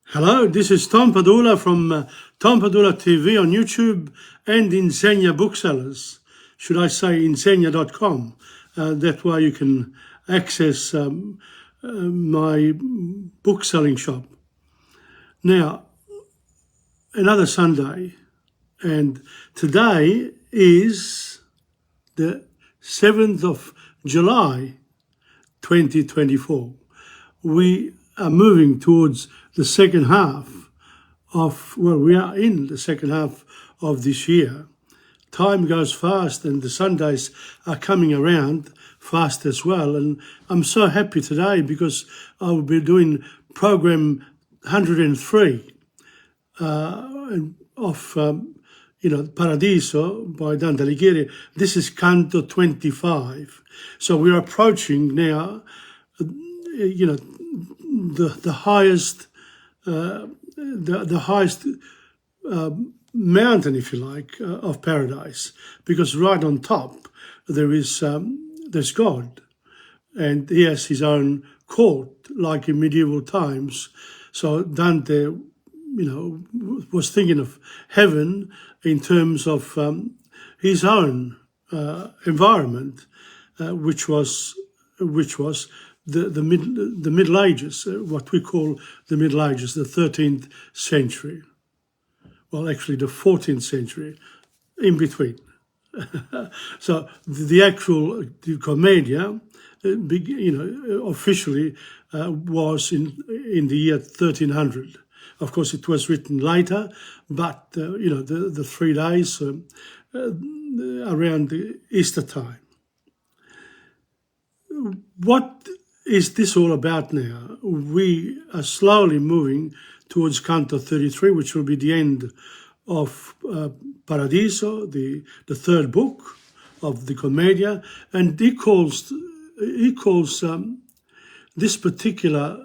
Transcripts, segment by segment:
Hello, this is Tom Padula from TomPadulaTV on YouTube and Insegna Booksellers. Should I say Insegna.com? That way you can access my book selling shop. Now, another Sunday, and today is the 7th of July 2024. We are moving towards the second half of, we are in the second half of this year. Time goes fast and the Sundays are coming around fast as well. And I'm so happy today because I will be doing program 103 of Paradiso by Dante Alighieri. This is Canto 25. So we're approaching now, the highest mountain, if you like, of paradise, because right on top there's God, and he has his own court, like in medieval times. So Dante, was thinking of heaven in terms of his own environment, which was the Middle Ages, what we call the Middle Ages, the 13th century. Well, actually the 14th century, in between. So the actual Commedia, officially was in the year 1300. Of course, it was written later, but the 3 days around the Easter time. What is this all about now? We are slowly moving towards Canto 33, which will be the end of Paradiso, the third book of the Commedia, and he calls this particular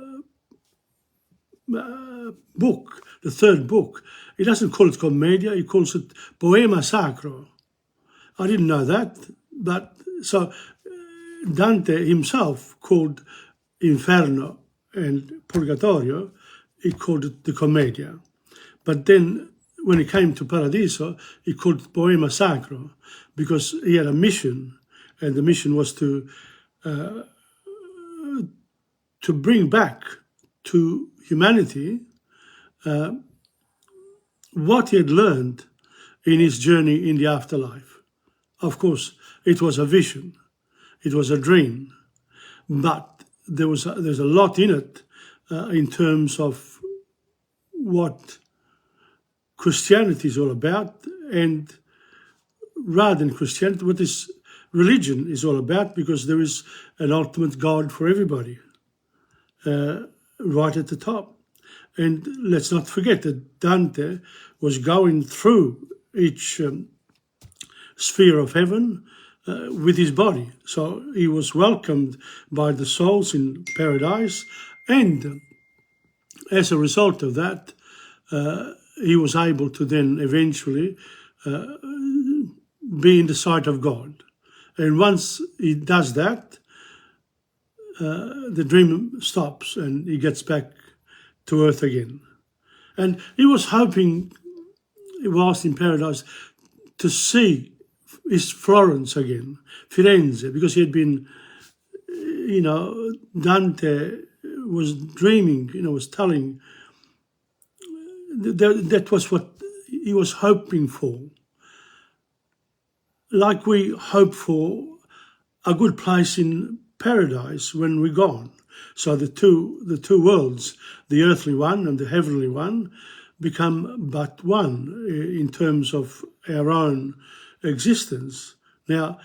book, the third book, he doesn't call it Commedia, he calls it Poema Sacro. I didn't know that, but so Dante himself called Inferno and Purgatorio, he called it the Commedia. But then when he came to Paradiso, he called it Poema Sacro, because he had a mission, and the mission was to bring back to humanity what he had learned in his journey in the afterlife. Of course, it was a vision. It was a dream, but there's a lot in it in terms of what Christianity is all about, and rather than Christianity, what this religion is all about, because there is an ultimate God for everybody right at the top. And let's not forget that Dante was going through each sphere of heaven with his body. So he was welcomed by the souls in paradise, and as a result of that, he was able to then eventually be in the sight of God. And once he does that, the dream stops and he gets back to earth again. And he was hoping, whilst in paradise, to see is Florence again, Firenze, because he had been, Dante was dreaming, was telling, that was what he was hoping for. Like we hope for a good place in paradise when we're gone. So the two worlds, the earthly one and the heavenly one, become but one in terms of our own existence. Now,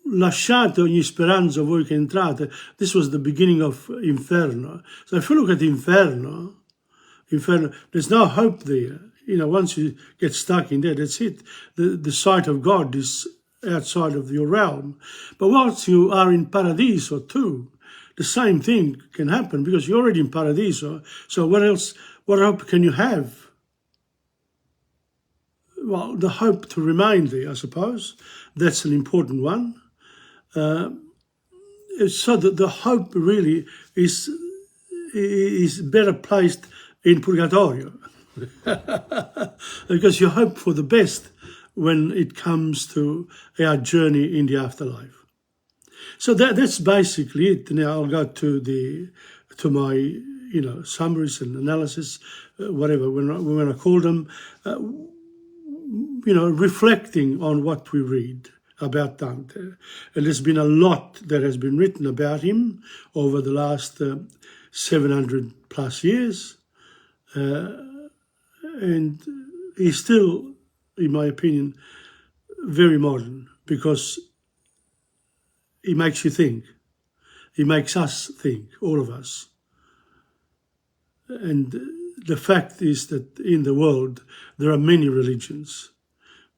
lasciate ogni speranza voi che entrate, this was the beginning of Inferno. So if you look at Inferno, there's no hope there. Once you get stuck in there, that's it. The sight of God is outside of your realm. But once you are in Paradiso too, the same thing can happen, because you're already in Paradiso. So what hope can you have? Well, the hope to remain there, I suppose. That's an important one. So the hope really is is better placed in Purgatorio because you hope for the best when it comes to our journey in the afterlife. So that's basically it. Now I'll go to my summaries and analysis, whatever when I call them, reflecting on what we read about Dante. And there's been a lot that has been written about him over the last 700 plus years, and he's still, in my opinion, very modern because he makes you think. He makes us think, all of us. And the fact is that in the world there are many religions.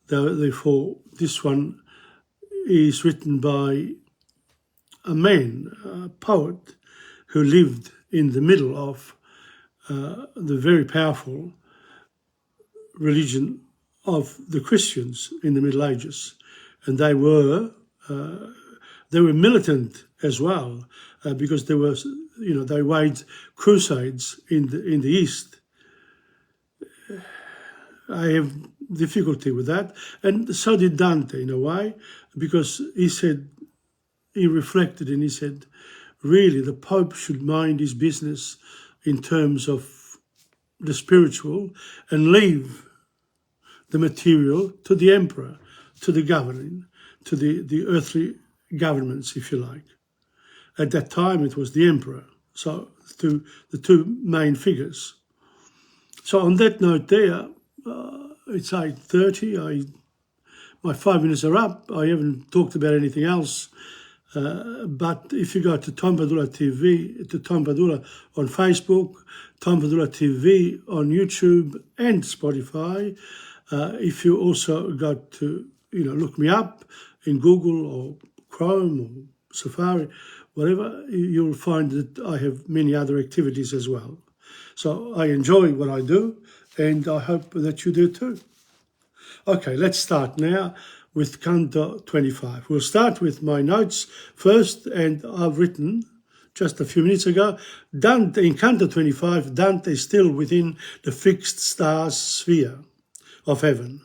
Therefore, this one is written by a man, a poet, who lived in the middle of the very powerful religion of the Christians in the Middle Ages. And they were militant as well, because they waged crusades in the East. I have difficulty with that, and so did Dante in a way, because he reflected and he said, really, the Pope should mind his business in terms of the spiritual and leave the material to the emperor, to the governing, to the earthly governments, if you like. At that time, it was the emperor, so the two main figures. So on that note there, it's 8:30. My 5 minutes are up. I haven't talked about anything else. But if you go to TomPadulaTV, to TomPadula on Facebook, TomPadulaTV on YouTube and Spotify, if you also go to, look me up in Google or Chrome or Safari, whatever, you'll find that I have many other activities as well. So I enjoy what I do, and I hope that you do too. Okay, let's start now with Canto 25. We'll start with my notes first, and I've written just a few minutes ago, Dante, in Canto 25, Dante is still within the fixed stars sphere of heaven.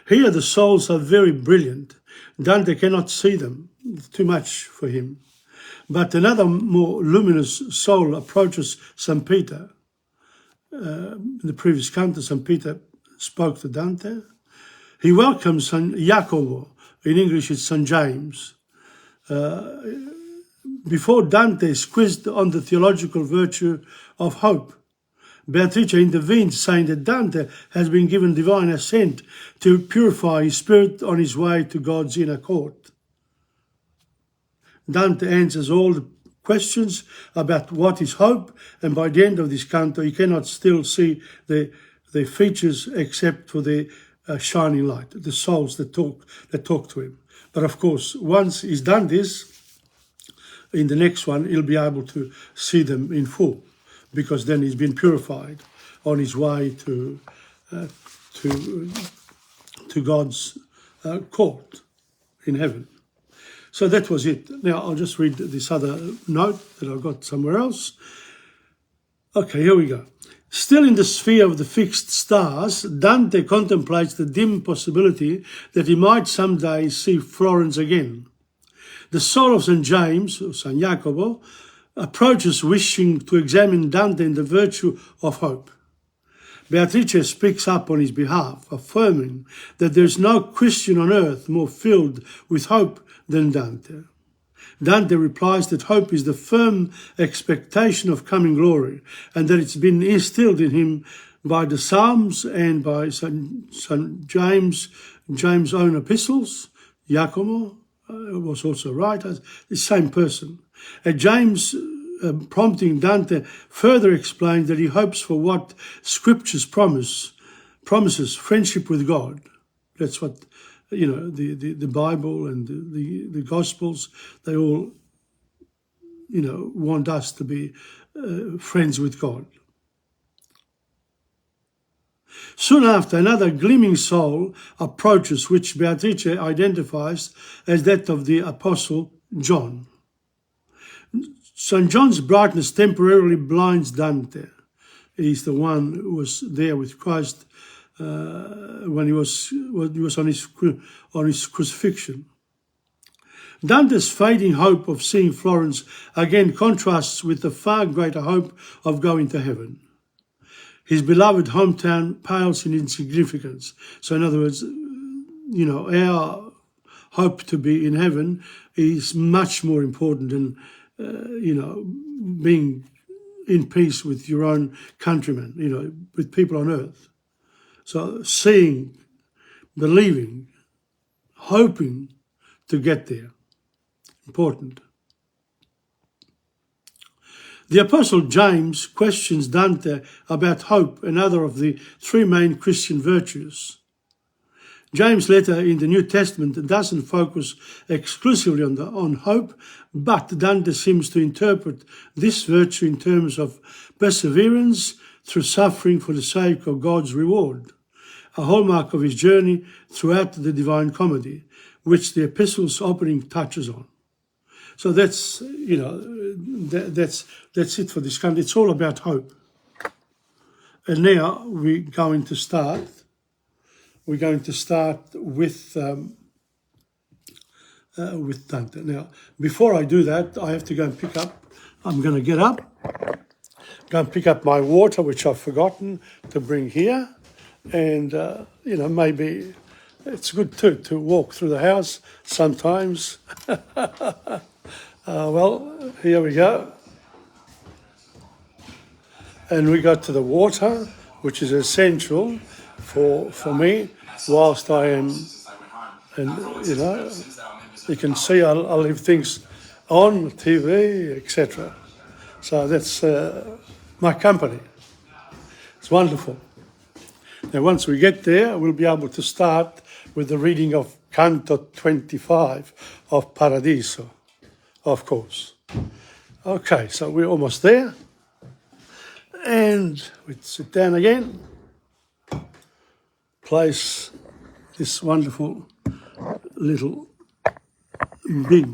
Here the souls are very brilliant. Dante cannot see them, too much for him. But another more luminous soul approaches St. Peter. In the previous canto, St. Peter spoke to Dante. He welcomes San Jacopo. In English, it's St. James. Before Dante is quizzed on the theological virtue of hope, Beatrice intervenes, saying that Dante has been given divine assent to purify his spirit on his way to God's inner court. Dante answers all the questions about what is hope, and by the end of this canto, he cannot still see the features except for the shining light, the souls that talk to him. But of course, once he's done this, in the next one, he'll be able to see them in full, because then he's been purified on his way to God's court in heaven. So that was it. Now I'll just read this other note that I've got somewhere else. Okay, here we go. Still in the sphere of the fixed stars, Dante contemplates the dim possibility that he might someday see Florence again. The soul of St. James, or St. Jacopo, approaches wishing to examine Dante in the virtue of hope. Beatrice speaks up on his behalf, affirming that there is no Christian on earth more filled with hope than Dante. Dante replies that hope is the firm expectation of coming glory, and that it's been instilled in him by the Psalms and by St. James' own epistles. Giacomo was also right, the same person. And James, prompting Dante, further explained that he hopes for what Scriptures promises friendship with God. That's what the Bible and the Gospels, they all, want us to be friends with God. Soon after, another gleaming soul approaches, which Beatrice identifies as that of the Apostle John. St. John's brightness temporarily blinds Dante. He's the one who was there with Christ when he was on his crucifixion. Dante's fading hope of seeing Florence again contrasts with the far greater hope of going to heaven. His beloved hometown pales in insignificance. So in other words, you know, our hope to be in heaven is much more important than, you know, being in peace with your own countrymen, you know, with people on earth. So seeing, believing, hoping to get there. Important. The Apostle James questions Dante about hope, another of the three main Christian virtues. James' letter in the New Testament doesn't focus exclusively on hope, but Dante seems to interpret this virtue in terms of perseverance through suffering for the sake of God's reward, a hallmark of his journey throughout the Divine Comedy, which the epistle's opening touches on. So that's, you know, that's it for this country. It's all about hope. And now we're going to start. We're going to start with Dante. Now, before I do that, I have to go and pick up. I'm going to get up, go and pick up my water, which I've forgotten to bring here, and you know, maybe it's good too to walk through the house sometimes. Well, here we go. And we got to the water, which is essential for me whilst I am, and you know, you can see I'll leave things on TV, etc. So that's my company. It's wonderful. Now, once we get there, we'll be able to start with the reading of Canto 25 of Paradiso, of course. Okay, so we're almost there. And we sit down again. Place this wonderful little big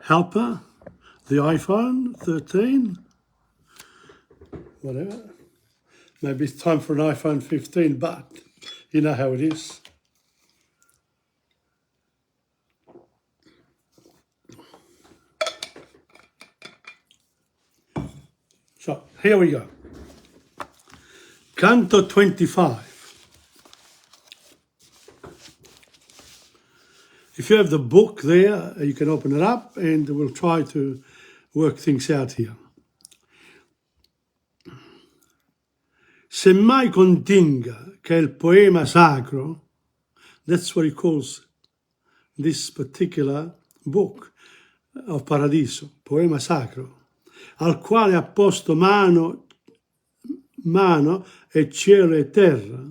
helper, the iPhone 13, whatever. Maybe it's time for an iPhone 15, but you know how it is. So here we go. Canto 25. If you have the book there, you can open it up and we'll try to work things out here. Semmai continga che il poema sacro, that's what he calls this particular book of Paradiso, poema sacro, al quale ha posto mano e cielo e terra,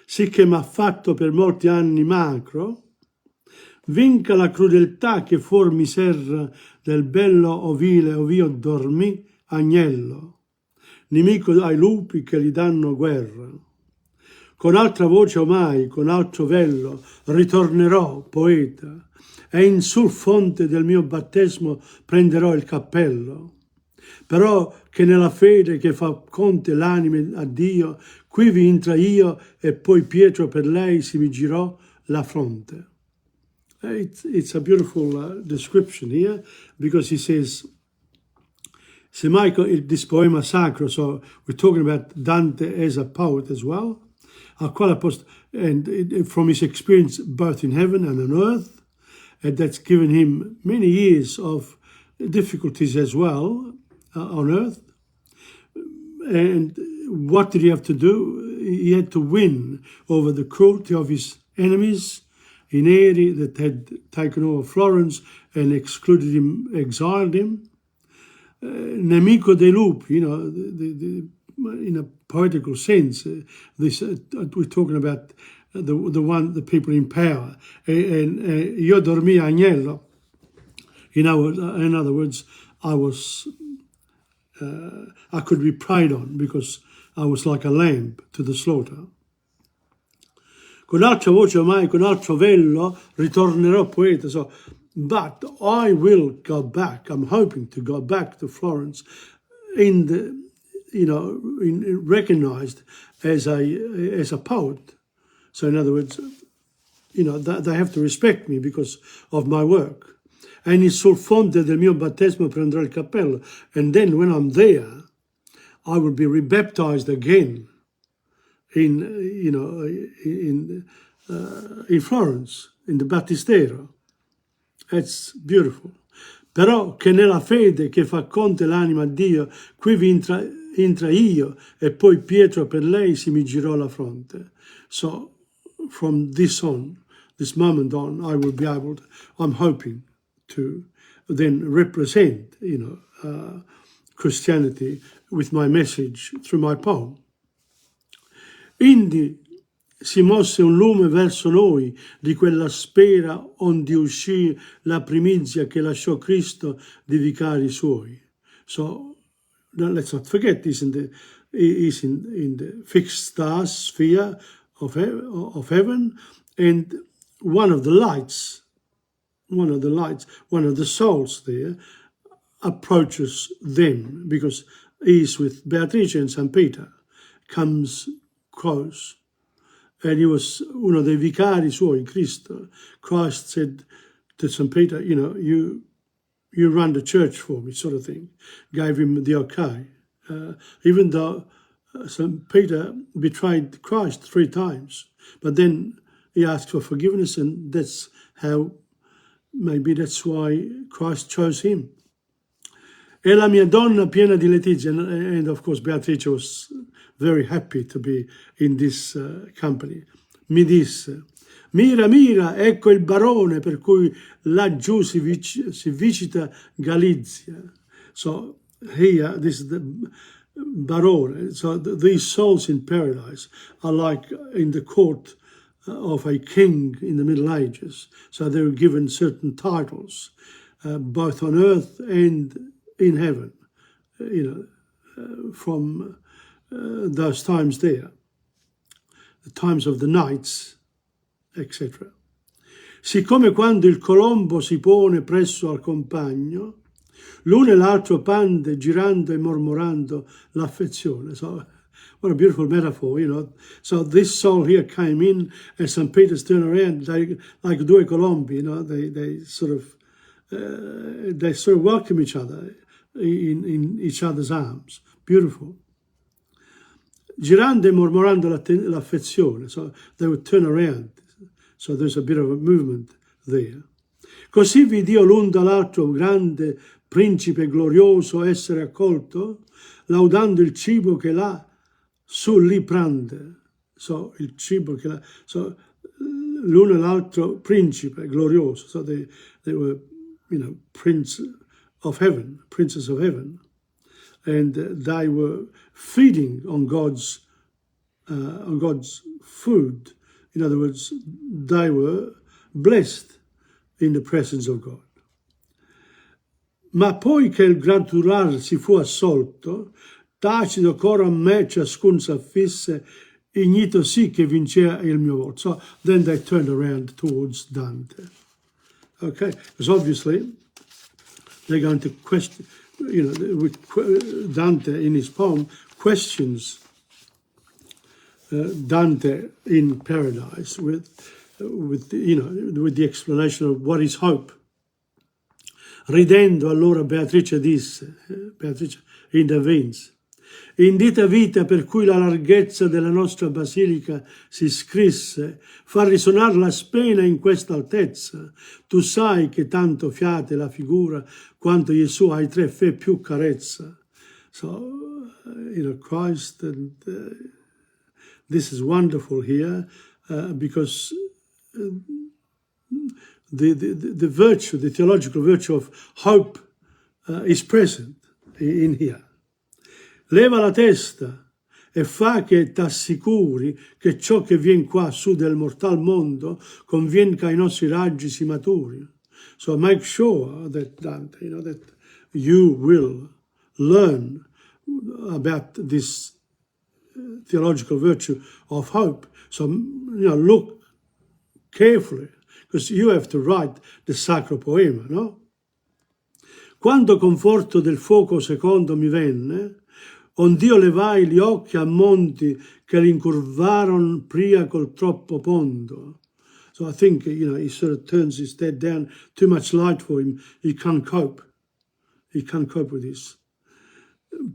sì che m'ha fatto per molti anni macro, vinca la crudeltà che fuor mi serra del bello ovile ov'io dormì agnello, nemico ai lupi che gli danno guerra. Con altra voce omai, con altro vello, ritornerò, poeta, e in sul fonte del mio battesimo prenderò il cappello. Però che nella fede che fa conte l'anime a Dio, qui vi intra io e poi Pietro per lei si mi girò la fronte. It's a beautiful description here, because he says, this poema sacro, so we're talking about Dante as a poet as well, and from his experience both in heaven and on earth, and that's given him many years of difficulties as well on earth. And what did he have to do? He had to win over the cruelty of his enemies, i neri that had taken over Florence and excluded him, exiled him. Nemico dei lupi, you know, in a poetical sense, we're talking about the people in power. And io dormì agnello. In other words, I could be preyed on because I was like a lamb to the slaughter. Con altra voce ormai, con altro vello, ritornerò poeta. So But I will go back. I'm hoping to go back to Florence in the, recognized as a poet. So in other words, they have to respect me because of my work. And sul fonte del mio battesimo prenderò il cappello. And then when I'm there, I will be rebaptized again in Florence, in the Battistero. It's beautiful. Però che nella fede che fa conte l'anima a Dio, qui vi intra io e poi Pietro per lei si mi girò la fronte. So from this moment on, I will be able to, I'm hoping to then represent, Christianity with my message through my poem. Indi si mosse un lume verso noi di quella spera onde uscì la primizia che lasciò Cristo di vicari suoi. So let's not forget, he's in the fixed star sphere of heaven, and one of the souls there approaches them because he's with Beatrice and St. Peter, comes close. And he was uno dei vicari suoi, Cristo. Christ said to St. Peter, you run the church for me, sort of thing. Gave him the okay. Even though St. Peter betrayed Christ 3 times. But then he asked for forgiveness, and that's why Christ chose him. E la mia donna piena di letizia, and of course Beatrice was very happy to be in this company. Mi disse, mira, mira, ecco il barone per cui laggiù si visita Galizia. So here, this is the barone. So these souls in paradise are like in the court of a king in the Middle Ages. So they were given certain titles, both on earth and in heaven, from those times there, the times of the knights, etc. Siccome quando il colombo si pone presso al compagno, l'uno e l'altro pande girando e mormorando l'affezione. So, what a beautiful metaphor, So this soul here came in, and St. Peter's turned around, like due colombi, they sort of welcome each other in each other's arms. Beautiful. Girando e mormorando l'affezione. So they would turn around. So there's a bit of a movement there. Così vidi l'un dall'altro grande principe glorioso essere accolto, laudando il cibo che là su lì prende. So il cibo che là. So l'uno e l'altro principe glorioso. So they were, princes of heaven, and they were feeding on God's food. In other words, they were blessed in the presence of God. Ma poi che il gratular si fu assolto, tacito coro a me ciascun s'affisse, ignito sì che vincea il mio voto. So then they turned around towards Dante. Okay, because obviously they're going to question, Dante in his poem questions Dante in paradise with the explanation of what is hope. Ridendo allora Beatrice disse, Beatrice intervenes, indita vita per cui la larghezza della nostra basilica si scrisse, fa risonar la spena in questa altezza. Tu sai che tanto fiate la figura, quanto Gesù ai 3 fe più carezza. So, Christ, and this is wonderful here, because the virtue, the theological virtue of hope is present in here. Leva la testa e fa che t'assicuri che ciò che vien qua su del mortal mondo convien che ai nostri raggi si maturi. So make sure that, Dante, that you will learn about this theological virtue of hope. So, look carefully, because you have to write the sacro poema, no? Quando conforto del fuoco secondo mi venne, ond'io levai gli occhi a monti che l'incurvaron pria col troppo pondo. So I think, he sort of turns his head down, too much light for him. He can't cope. He can't cope with this.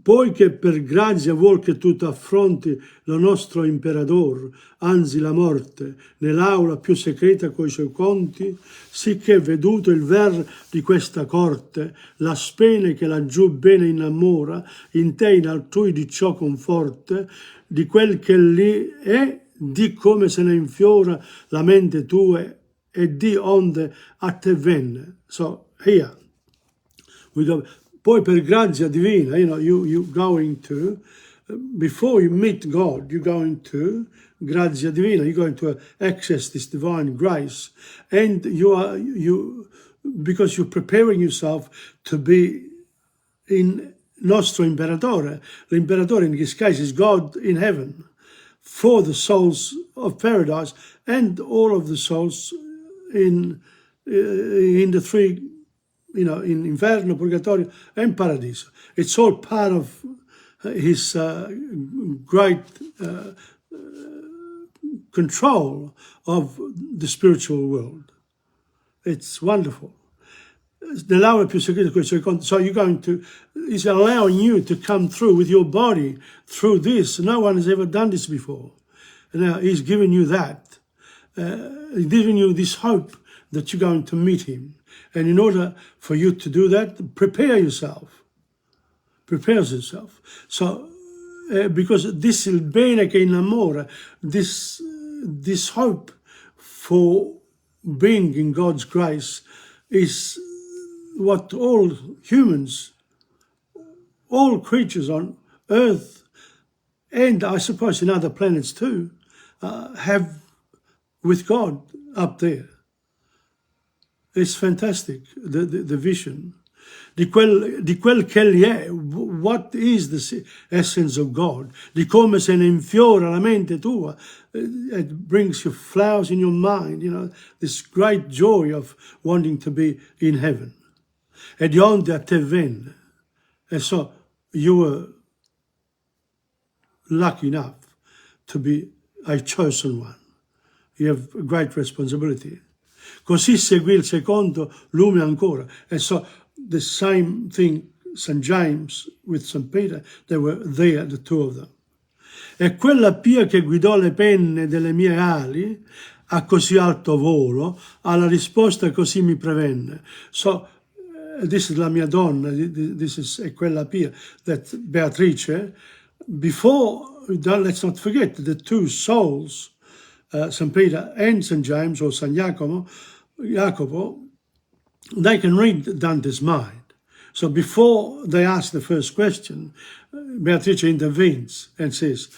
Poi che per grazia vuol che tu t'affronti lo nostro imperador, anzi la morte, nell'aula più segreta coi suoi conti, sicché veduto il ver di questa corte, la spene che laggiù bene innamora, in te in altrui di ciò conforte, di quel che lì è, di come se ne infiora la mente tua e di onde a te venne. So here we go. Poi per grazia divina, you going to, before you meet God, you're going to grazia divina, you're going to access this divine grace, and because you're preparing yourself to be in nostro imperatore. L'imperatore in this case is God in heaven, for the souls of paradise and all of the souls in the three, in Inferno, Purgatorio, and Paradiso. It's all part of his great control of the spiritual world. It's wonderful. So you're going to, he's allowing you to come through with your body through this. No one has ever done this before. And now he's giving you that. He's giving you this hope that you're going to meet him. And in order for you to do that, prepare yourself. Prepare yourself. So, because this il bene che innamora, this hope for being in God's grace is what all humans, all creatures on earth, and I suppose in other planets too, have with God up there. It's fantastic, the vision. Di quel che egli è, what is the essence of God? Di come se ne infiora la mente tua. It brings you flowers in your mind, this great joy of wanting to be in heaven. E di onde a te venne. And so you were lucky enough to be a chosen one. You have a great responsibility. Così seguì il secondo lume ancora. And so the same thing, St. James with St. Peter, they were there, the two of them. E quella pia che guidò le penne delle mie ali a così alto volo, alla risposta così mi prevenne. So, this is la mia donna, this is quella pia, that Beatrice, before, let's not forget, the two souls, St. Peter and St. James, or St. Jacopo, they can read Dante's mind. So before they ask the first question, Beatrice intervenes and says,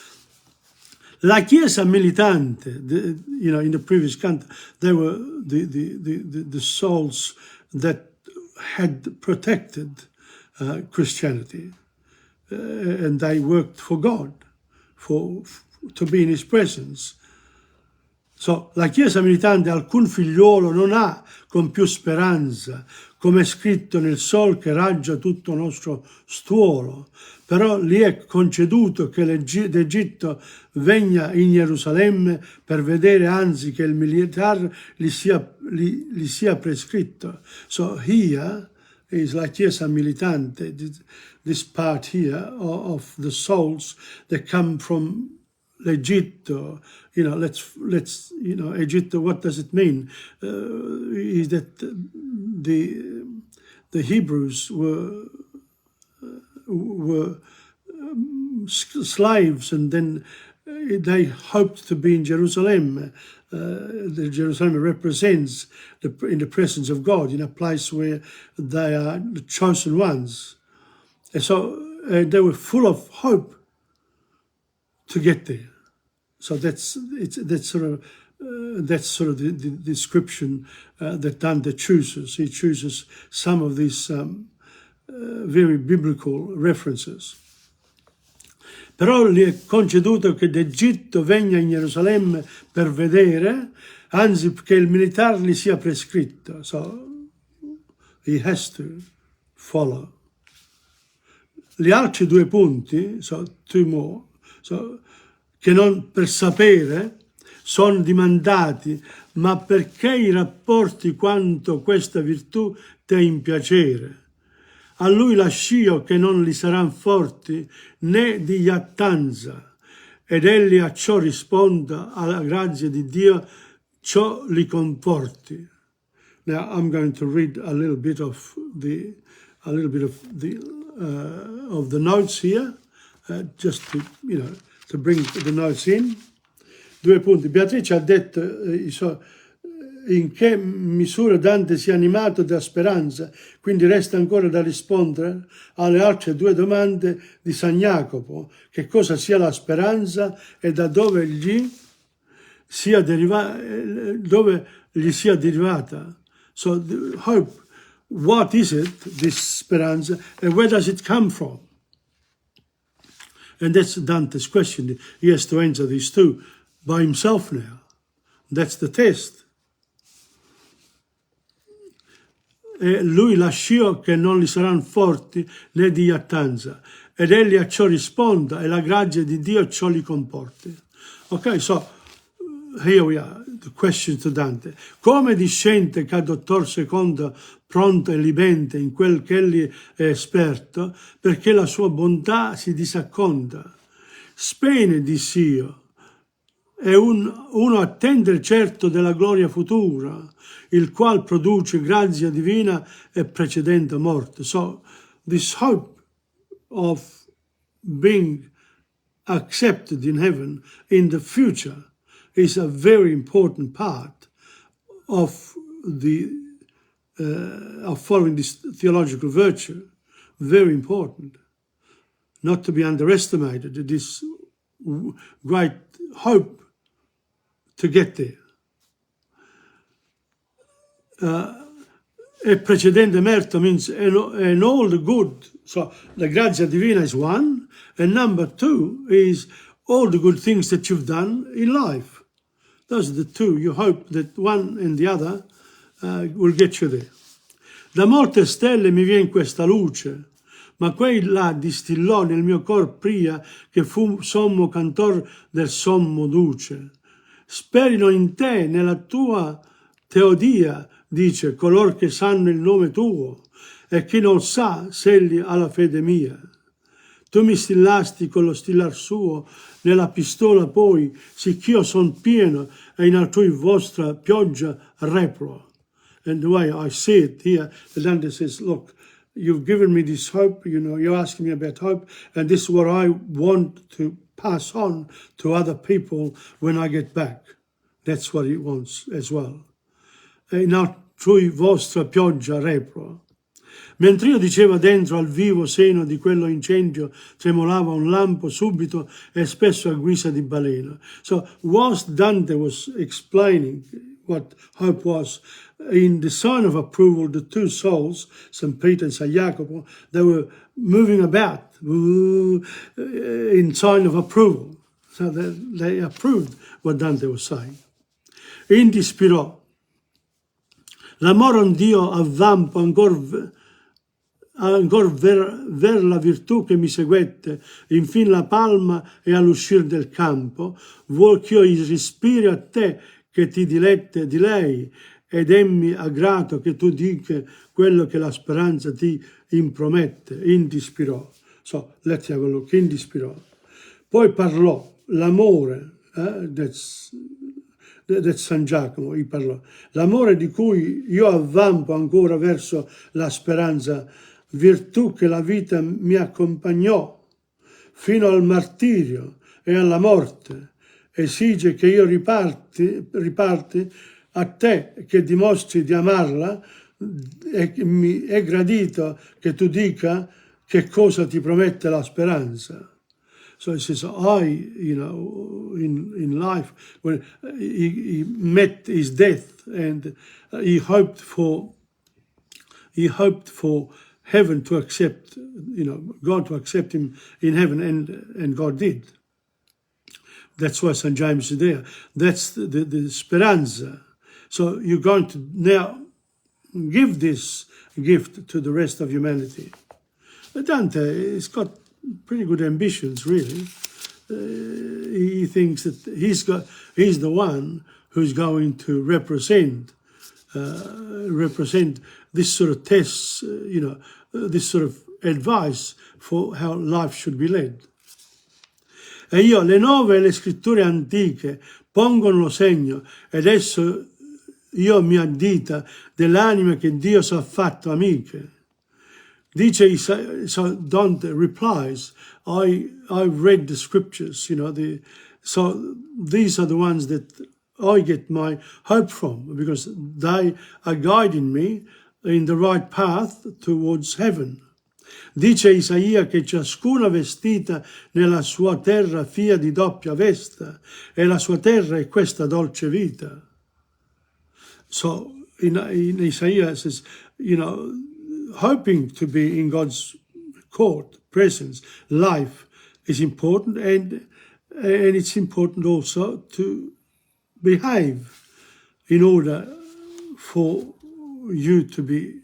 La Chiesa militante, in the previous canto, they were the souls that had protected Christianity, and they worked for God, to be in His presence. So, la Chiesa militante alcun figliuolo non ha con più speranza, come è scritto nel sol che raggia tutto nostro stuolo, però gli è conceduto che d'Egitto venga in Gerusalemme per vedere anzi che il militare gli sia prescritto. So here is la Chiesa militante, this part here of the souls that come from Egitto, let's Egitto, what does it mean? Is that the Hebrews were slaves, and then they hoped to be in Jerusalem. The Jerusalem represents in the presence of God, in a place where they are the chosen ones. And so they were full of hope to get there. So that's sort of the description that Dante chooses. He chooses some of these very biblical references. Però gli è conceduto che d'Egitto venga in Gerusalemme per vedere, anzi che il militare gli sia prescritto. So he has to follow. Gli altri due punti, two more, che non per sapere sono dimandati, ma perché i rapporti quanto questa virtù te in piacere. A lui lascio che non li saranno forti né di iattanza, ed egli a ciò risponda, alla grazia di Dio ciò li comporti. Now I'm going to read a little bit of the notes here, just to bring the notes in. Due punti. Beatrice ha detto in che misura Dante sia animato da speranza, quindi resta ancora da rispondere alle altre due domande di San Jacopo, che cosa sia la speranza e da dove gli sia derivata. So the hope, what is it, this speranza, and where does it come from? And that's Dante's question. He has to answer these two by himself now. That's the test. E lui lasciò che non li saranno forti né di iattanza, ed egli a ciò risponda, e la grazia di Dio ciò li comporti. Ok, so here we are, the question to Dante. Come discende che dottor secondo pronto e libente in quel che egli è esperto, perché la sua bontà si disacconda. Spene, dissi io, è uno attendere certo della gloria futura, il qual produce grazia divina e precedente morte. So this hope of being accepted in heaven in the future is a very important part of following this theological virtue. Very important, not to be underestimated. This great hope to get there. A precedente merito means and all the good. So the grazia divina is one, and number two is all the good things that you've done in life. Those are the two. You hope that one and the other will get you there. Da molte stelle mi viene questa luce, ma quei là distillò nel mio cor pria che fu sommo cantor del sommo duce. Sperino in te, nella tua teodia, dice, color che sanno il nome tuo, e chi non sa, s'egli ha la fede mia. Tu mi stillasti con lo stillar suo, nella pistola poi, sicch'io son pieno, e in altrui vostra pioggia repro. And the way I see it here, the Dante says, look, you've given me this hope, you're asking me about hope, and this is what I want to pass on to other people when I get back. That's what he wants as well. In altrui vostra pioggia repro. Mentre io diceva dentro al vivo seno di quello incendio tremolava un lampo subito e spesso a guisa di balena. So whilst Dante was explaining what hope was, in the sign of approval, the two souls, St. Peter and St. Jacopo, they were moving about in sign of approval. So they approved what Dante was saying. Indi ispirò. L'amore a un Dio avvampo ancor ver la virtù che mi seguette, infin la palma e all'uscir del campo, vuol ch'io rispiri a te che ti dilette di lei, ed emmi aggrato che tu dica quello che la speranza ti impromette. Indi ispirò. So, let's have a look. Indi ispirò. Poi parlò l'amore, that's San Giacomo, gli parlò. L'amore di cui io avvampo ancora verso la speranza, virtù che la vita mi accompagnò fino al martirio e alla morte, esige che io riparti a te che dimostri di amarla, e mi è gradito che tu dica che cosa ti promette la speranza. So he says, in life, when he met his death and he hoped for heaven to accept, God to accept him in heaven, and God did. That's why St. James is there. That's the speranza. So you're going to now give this gift to the rest of humanity. But Dante has got pretty good ambitions, really. He thinks that he's the one who's going to represent this sort of tests, this sort of advice for how life should be led. E io, le 9 e le scritture antiche pongono lo segno, ed esso io mi addita dell'anima che Dio s'ha fatto amiche. Dice, so Dante replies, I've read the scriptures, so these are the ones that I get my hope from, because they are guiding me in the right path towards heaven. Dice Isaia che ciascuna vestita nella sua terra fia di doppia vesta, e la sua terra è questa dolce vita. So in Isaiah it says, hoping to be in God's court, presence, life is important, and it's important also to behave in order for you to be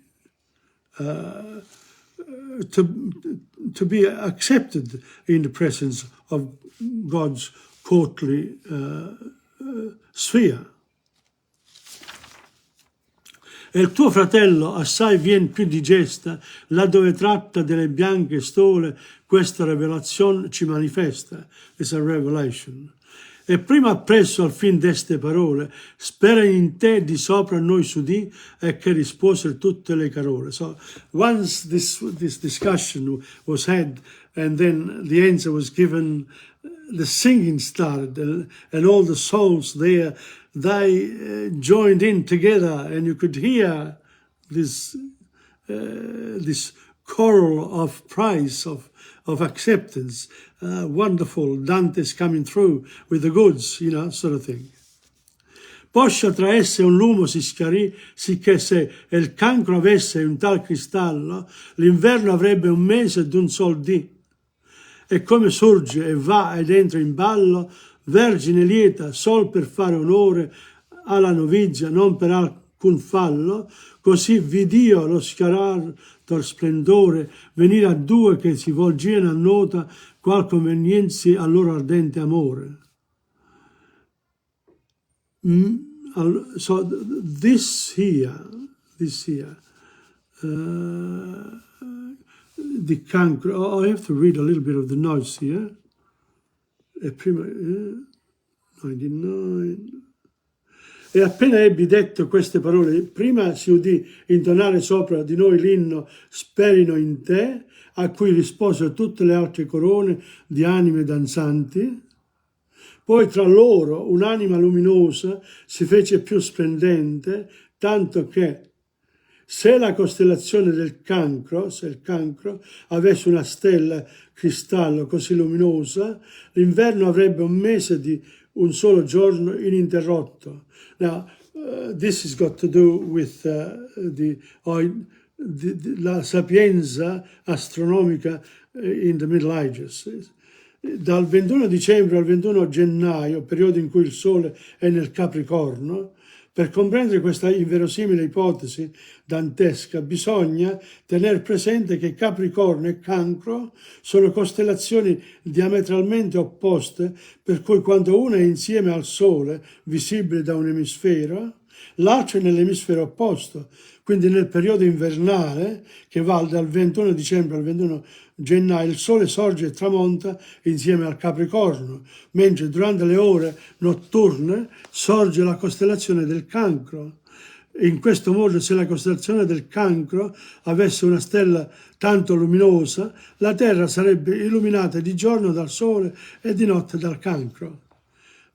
to be accepted in the presence of God's courtly sphere. E il tuo fratello assai vien più digesta, laddove tratta delle bianche stole, questa rivelazione ci manifesta. It's a revelation. E prima appresso al fin deste parole, spera in te di sopra noi s'udì, e che rispose tutte le carole. So once this discussion was had, and then the answer was given, the singing started, and all the souls there, they joined in together, and you could hear this choral of praise, of acceptance. Wonderful, Dante's coming through with the goods, sort of thing. Poscia tra esse un lumo si schiarì, sicché se il cancro avesse un tal cristallo, l'inverno avrebbe un mese d'un sol dì. E come sorge e va ed entra in ballo, vergine lieta, sol per fare onore alla novizia, non per alcun fallo, così vid'io lo schiarar del splendore, venire a due che si volgiano a nota, qual convenienzi al loro ardente amore. So this here, the cancro, I have to read a little bit of the notes here. Prima, 99. E appena ebbi detto queste parole, prima si udì intonare sopra di noi l'inno Sperino in te, a cui risposero tutte le altre corone di anime danzanti. Poi tra loro un'anima luminosa si fece più splendente, tanto che se la costellazione del cancro, se il cancro avesse una stella cristallo così luminosa, l'inverno avrebbe un mese di un solo giorno ininterrotto. Now, this has got to do with la sapienza astronomica in the Middle Ages. Dal 21 dicembre al 21 gennaio, periodo in cui il Sole è nel Capricorno, per comprendere questa inverosimile ipotesi dantesca bisogna tener presente che Capricorno e Cancro sono costellazioni diametralmente opposte, per cui quando una è insieme al Sole, visibile da un emisfero, l'altro è nell'emisfero opposto, quindi nel periodo invernale, che va dal 21 dicembre al 21 gennaio, il Sole sorge e tramonta insieme al Capricorno, mentre durante le ore notturne sorge la costellazione del Cancro. In questo modo, se la costellazione del Cancro avesse una stella tanto luminosa, la Terra sarebbe illuminata di giorno dal Sole e di notte dal Cancro.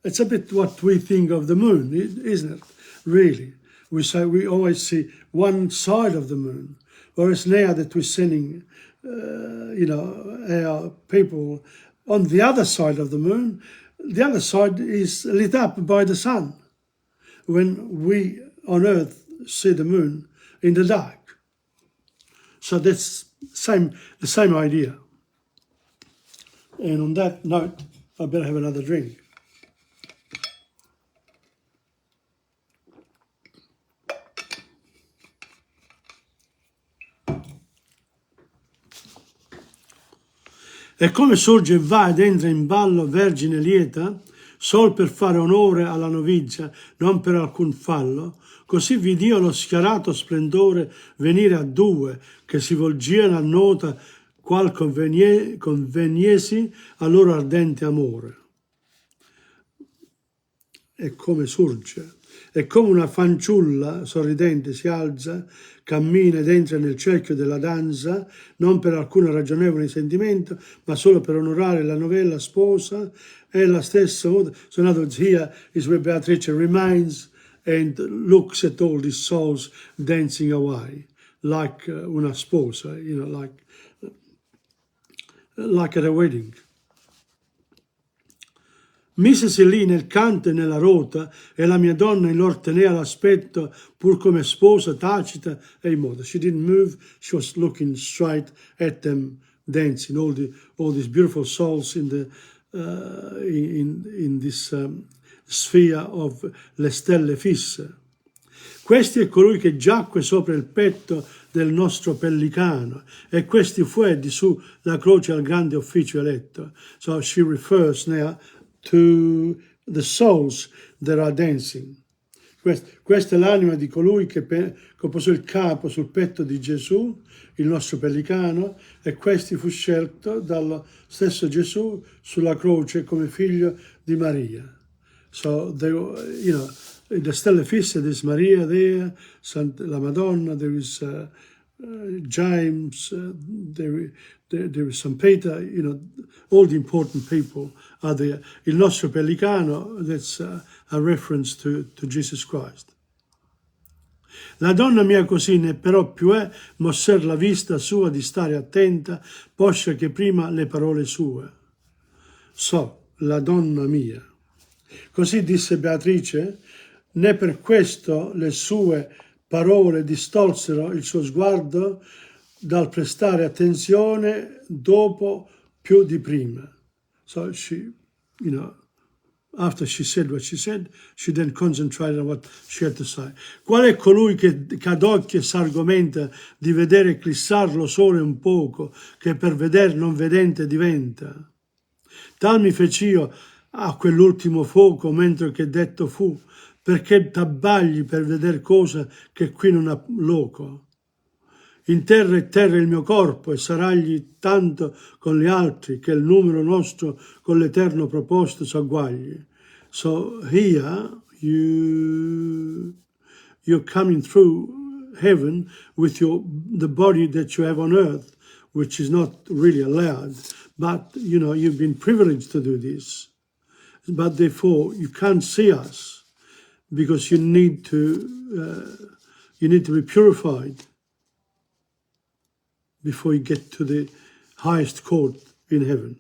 It's a bit what we think of the moon, isn't it? Really. We always see one side of the moon, whereas now that we're sending our people on the other side of the moon, the other side is lit up by the sun when we on Earth see the moon in the dark. So that's the same idea. And on that note, I better have another drink. E come sorge e va ed entra in ballo vergine lieta, sol per fare onore alla novizia, non per alcun fallo, così v'io lo schiarato splendore venire a due, che si volgiano a nota qual conveniesi a loro ardente amore. E come surge, e come una fanciulla sorridente si alza, cammina ed entra nel cerchio della danza, non per alcun ragionevole sentimento, ma solo per onorare la novella sposa, e la stessa modo. So in other words, here is where Beatrice remains and looks at all these souls dancing away, like una sposa, you know, like at a wedding. Misesi lì nel canto e nella rota, e la mia donna in lor tenea l'aspetto, pur come sposa tacita e immota. She didn't move, she was looking straight at them dancing, all these beautiful souls in this sphere of le stelle fisse. Questi è colui che giacque sopra il petto del nostro pellicano, e questi fu di su la croce al grande ufficio eletto. So she refers now to the souls that are dancing. Questa è l'anima di colui che posò il capo sul petto di Gesù, il nostro pellicano, e questi fu scelto dallo stesso Gesù sulla croce come figlio di Maria. So, you know, in the stelle fisse there's Maria there, la Madonna, there is James, there is St. Peter, you know, all the important people are there. Il nostro pellicano, that's a reference to Jesus Christ. La donna mia così ne però più è mosser la vista sua di stare attenta, poscia che prima le parole sue. So, la donna mia. Così disse Beatrice, né per questo le sue parole distolsero il suo sguardo dal prestare attenzione dopo più di prima. So she, you know, after she said what she said, she then concentrated on what she had to say. Qual è colui che ad occhio s'argomenta di vedere eclissarlo sole un poco, che per veder non vedente diventa? Tal mi fec'io a quell'ultimo fuoco, mentre che detto fu, perché t'abbagli per veder cosa che qui non ha loco. In terra e terra il mio corpo, e saragli tanto con gli altri, che il numero nostro con l'Eterno proposto s'agguagli. So here you're coming through heaven with the body that you have on earth, which is not really allowed, but you know, you've been privileged to do this. But therefore you can't see us, because you need to be purified before you get to the highest court in heaven.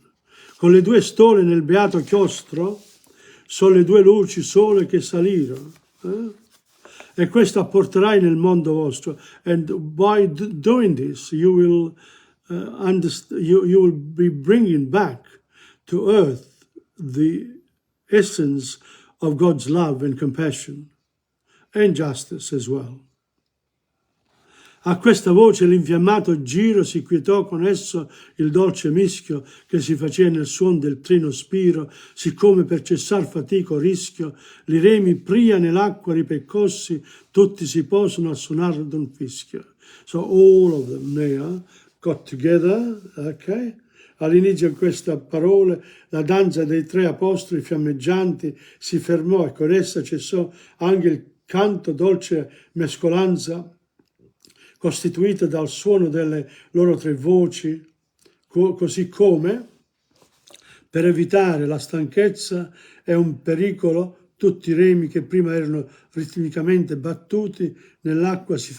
Con le due stole nel beato chiostro sono le due luci sole che salirono. E questo apporterai nel mondo vostro. And by doing this, you will you will be bringing back to earth the essence of God's love and compassion and justice as well. A questa voce l'infiammato giro si quietò, con esso il dolce mischio che si faceva nel suon del trino spiro, siccome per cessar fatico rischio, li remi pria nell'acqua ripeccossi, tutti si posano a suonar d'un fischio. So all of them now got together, okay? All'inizio di questa parola la danza dei tre apostoli fiammeggianti si fermò, e con essa cessò anche il canto dolce mescolanza costituita dal suono delle loro tre voci, così come, per evitare la stanchezza e un pericolo, tutti i remi che prima erano ritmicamente battuti nell'acqua si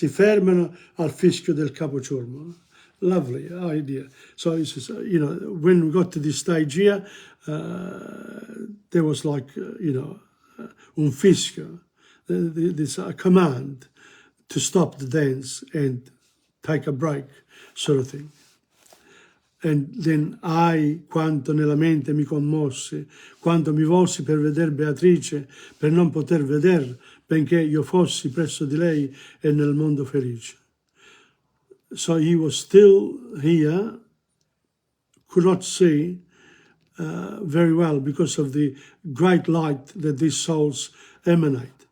fermano al fischio del capociormo. Lovely idea. So, you know, when we got to this stage here, there was like, you know, un fischio, this command to stop the dance and take a break, sort of thing. And then quanto nella mente mi commossi, quanto mi volsi per veder Beatrice, per non poter veder, benché io fossi presso di lei e nel mondo felice. So he was still here could not see very well because of the great light that these souls emanate.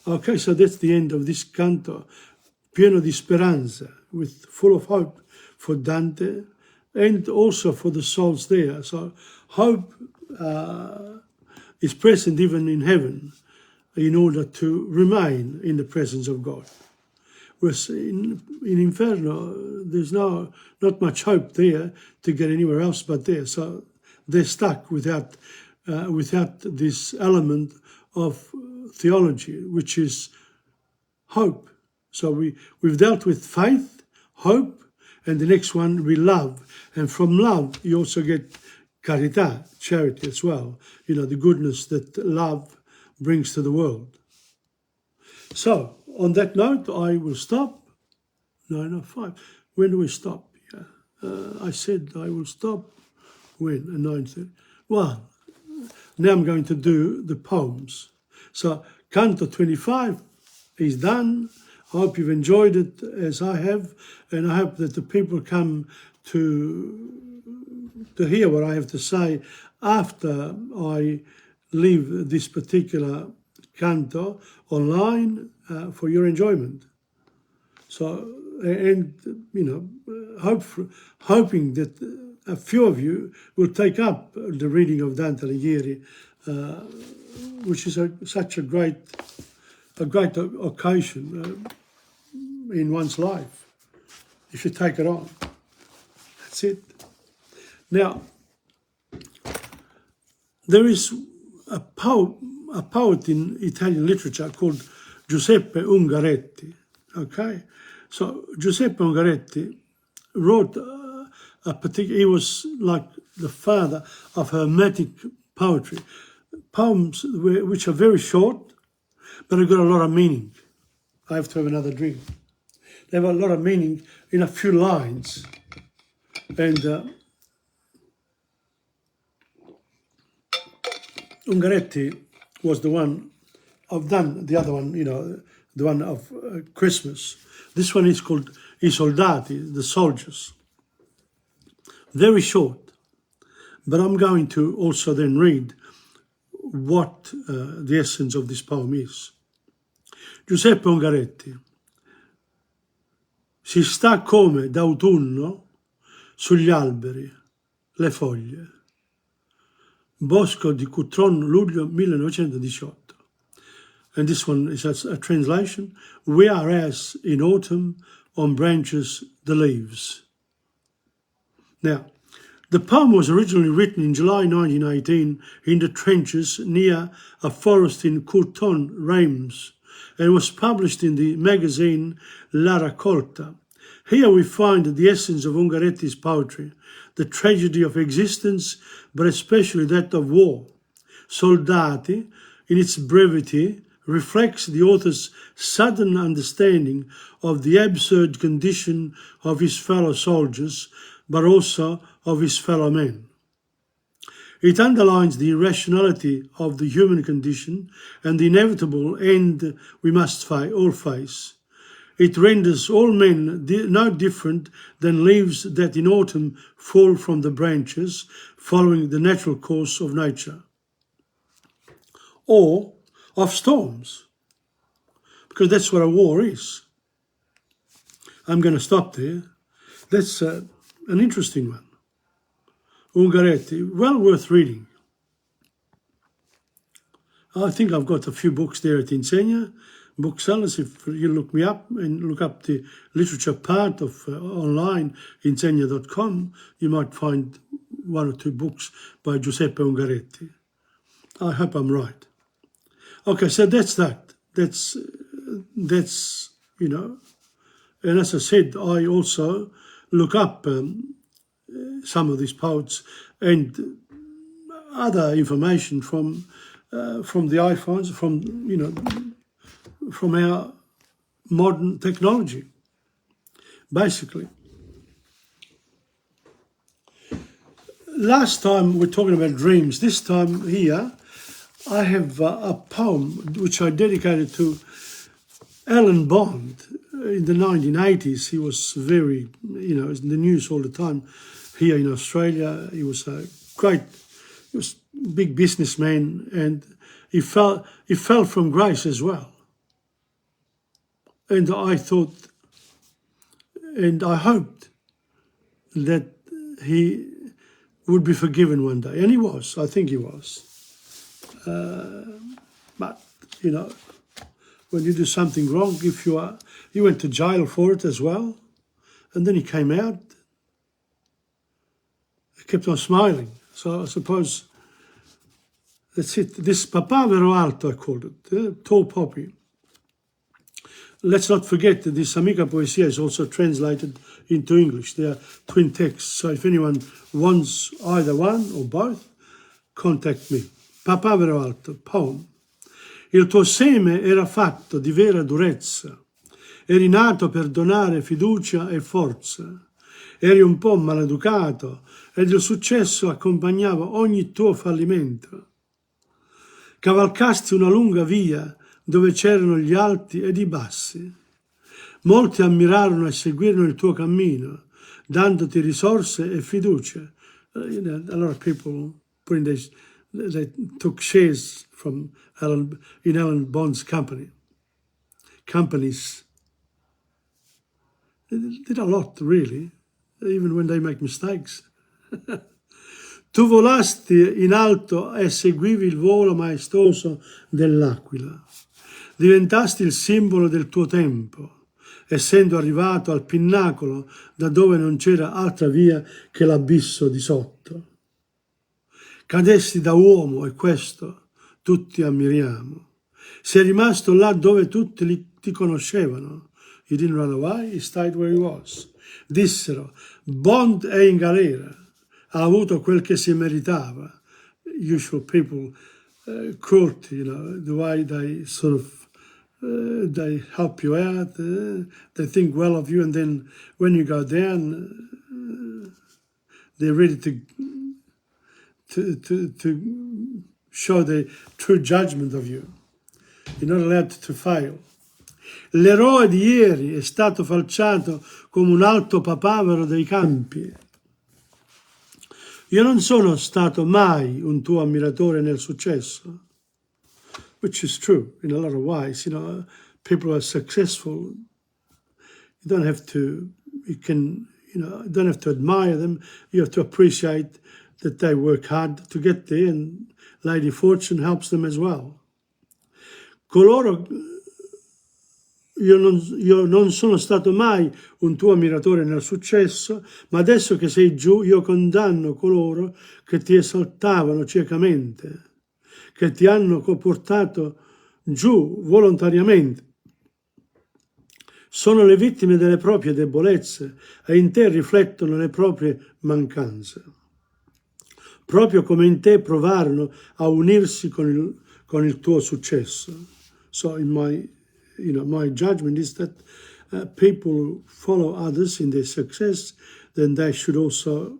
Okay, so that's the end of this canto, pieno di speranza, with full of hope for Dante and also for the souls there. So hope is present even in heaven in order to remain in the presence of God. Whereas in Inferno, there's not much hope there to get anywhere else but there. So they're stuck without this element of theology, which is hope. So we've dealt with faith, hope, and the next one we love. And from love, you also get carità, charity as well. You know, the goodness that love brings to the world. So, on that note, I will stop. No, 5. When do we stop? Yeah. I said I will stop. When? At 9:30. Well, now I'm going to do the poems. So, Canto 25 is done. I hope you've enjoyed it as I have, and I hope that the people come to hear what I have to say after I leave this particular canto online for your enjoyment. So, and you know, hoping that a few of you will take up the reading of Dante Alighieri, which is such a great occasion in one's life, if you take it on. That's it. Now, there is a poet in Italian literature called Giuseppe Ungaretti. Okay, so Giuseppe Ungaretti wrote he was like the father of Hermetic poetry, poems which are very short, but have got a lot of meaning. I have to have another drink. They have a lot of meaning in a few lines, and Ungaretti was the one. I've done the other one, you know, the one of Christmas. This one is called I Soldati, the soldiers. Very short, but I'm going to also then read what the essence of this poem is. Giuseppe Ungaretti. Si sta come d'autunno sugli alberi, le foglie. Bosco di Cutron, luglio 1918. And this one is a translation. We are as in autumn on branches the leaves. Now, the poem was originally written in July 1918 in the trenches near a forest in Courton, Reims, and was published in the magazine La Raccolta. Here we find the essence of Ungaretti's poetry, the tragedy of existence, but especially that of war. Soldati, in its brevity, reflects the author's sudden understanding of the absurd condition of his fellow soldiers, but also of his fellow men. It underlines the irrationality of the human condition and the inevitable end we must all face. It renders all men no different than leaves that in autumn fall from the branches, following the natural course of nature. Or of storms, because that's what a war is. I'm going to stop there. That's an interesting one. Ungaretti, well worth reading. I think I've got a few books there at Insegna, Booksellers. If you look me up and look up the literature part of online, Insegna.com, you might find 1 or 2 books by Giuseppe Ungaretti. I hope I'm right. Okay, so that's that. That's you know, and as I said, I also look up some of these poets and other information from the iPhones, from our modern technology, basically. Last time we're talking about dreams. This time here, I have a poem which I dedicated to Alan Bond in the 1980s. He was very, in the news all the time here in Australia. He was a big businessman, and he fell from grace as well. And I thought, and I hoped that he would be forgiven one day, and he was. I think he was. But you know, when you do something wrong, he went to jail for it as well, and then he came out. He kept on smiling. So I suppose that's it. This papavero alto, I called it, tall poppy. Let's not forget that this Amica Poesia is also translated into English. They are twin texts, so if anyone wants either one or both, contact me. Papavero alto, poem. Il tuo seme era fatto di vera durezza, eri nato per donare fiducia e forza, eri un po' maleducato ed il successo accompagnava ogni tuo fallimento. Cavalcasti una lunga via dove c'erano gli alti ed i bassi. Molti ammirarono e seguirono il tuo cammino, dandoti risorse e fiducia. A lot of people they took shares from Alan Bond's companies. They did a lot, really, even when they make mistakes. Tu volasti in alto e seguivi il volo maestoso dell'aquila. Diventasti il simbolo del tuo tempo, essendo arrivato al pinnacolo da dove non c'era altra via che l'abisso di sotto. Cadesti da uomo e questo tutti ammiriamo. Sei rimasto là dove tutti ti conoscevano. He didn't run away, he stayed where he was. Dissero, Bond è in galera. Ha avuto quel che si meritava. Usual people, cruelty, the way they sort of, they help you out, they think well of you, and then when you go down, they're ready to show the true judgment of you. You're not allowed to fail. L'eroe di ieri è stato falciato come un alto papavero dei campi. Io non sono stato mai un tuo ammiratore nel successo, which is true in a lot of ways. People are successful. You don't have to, you don't have to admire them. You have to appreciate that they work hard to get there, and Lady Fortune helps them as well. Io non sono stato mai un tuo ammiratore nel successo, ma adesso che sei giù io condanno coloro che ti esaltavano ciecamente, che ti hanno portato giù volontariamente. Sono le vittime delle proprie debolezze e in te riflettono le proprie mancanze. Proprio come in te provarono a unirsi con il tuo successo. So my judgment is that people follow others in their success, then they should also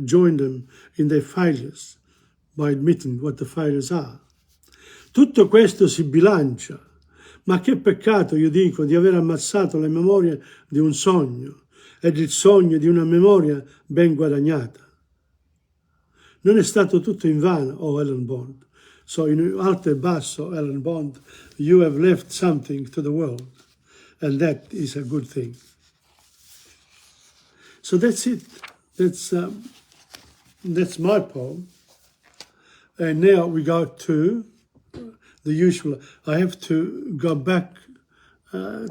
join them in their failures by admitting what the failures are. Tutto questo si bilancia, ma che peccato, io dico, di aver ammazzato la memoria di un sogno ed il sogno di una memoria ben guadagnata. Non è stato tutto invano, oh Alan Bond. So in alto e basso, Alan Bond, you have left something to the world, and that is a good thing. So that's it. That's my poem. And now we go to the usual. I have to go back to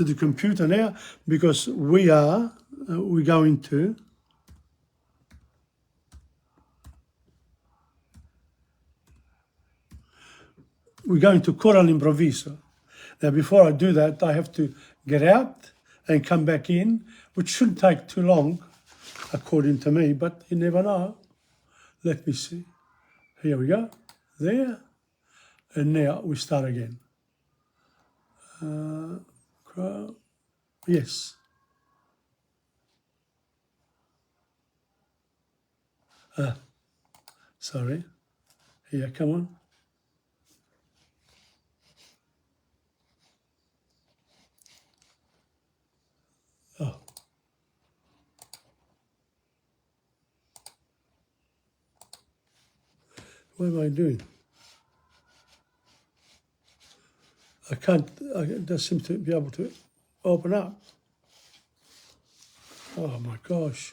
the computer now because we're going to. We're going to Coro all'improvviso. Now, before I do that, I have to get out and come back in, which shouldn't take too long, according to me, but you never know. Let me see. Here we go. There. And now we start again. Yes. Sorry. Here, come on. Oh. What am I doing? I don't seem to be able to open up. Oh my gosh.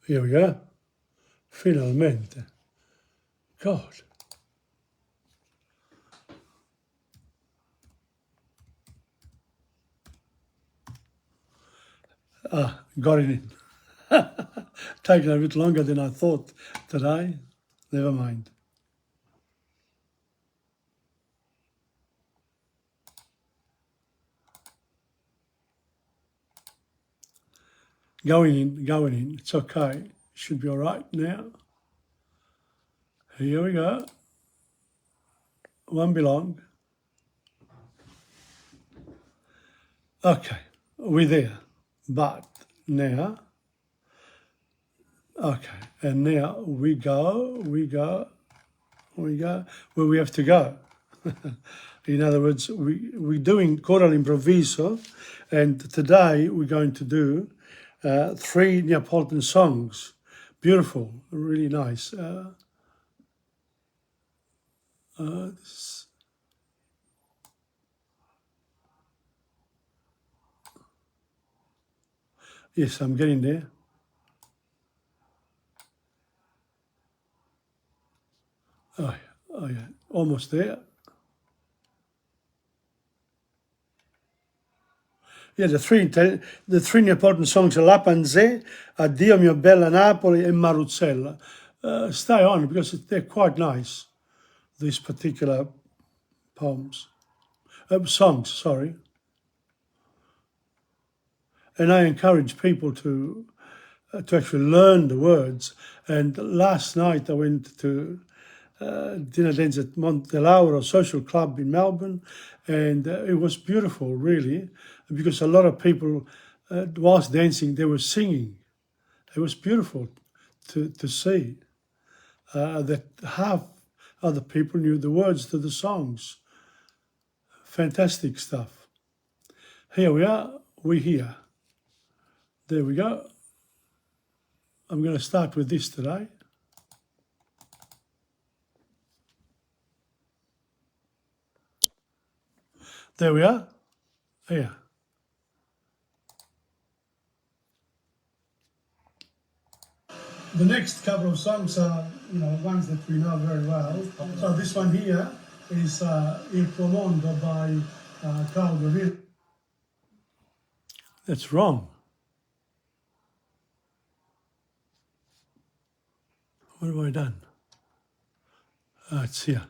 Here we go. Finalmente. God. Got it in. Taking a bit longer than I thought today. Never mind. Going in. It's okay. Should be all right now. Here we go. One belong. Okay, we're there. But now, okay, and now we go where we have to go. In other words, we're doing choral improviso, and today we're going to do 3 Neapolitan songs. Beautiful, really nice. Yes, I'm getting there. Oh yeah, almost there. Yeah, the three Neapolitan songs are Lapanze, Addio mio bella Napoli, and Maruzzella. Stay on because they're quite nice, these particular songs, sorry. And I encourage people to actually learn the words. And last night I went to dinner dance at Monte Lauro Social Club in Melbourne, and it was beautiful, really, because a lot of people, whilst dancing, they were singing. It was beautiful to see that half of the people knew the words to the songs. Fantastic stuff. Here we are, we're here. There we go. I'm going to start with this today. There we are. Here. The next couple of songs are, ones that we know very well. So this one here is Il tuo mondo by Carl Divina. That's wrong. What have I done? It's here.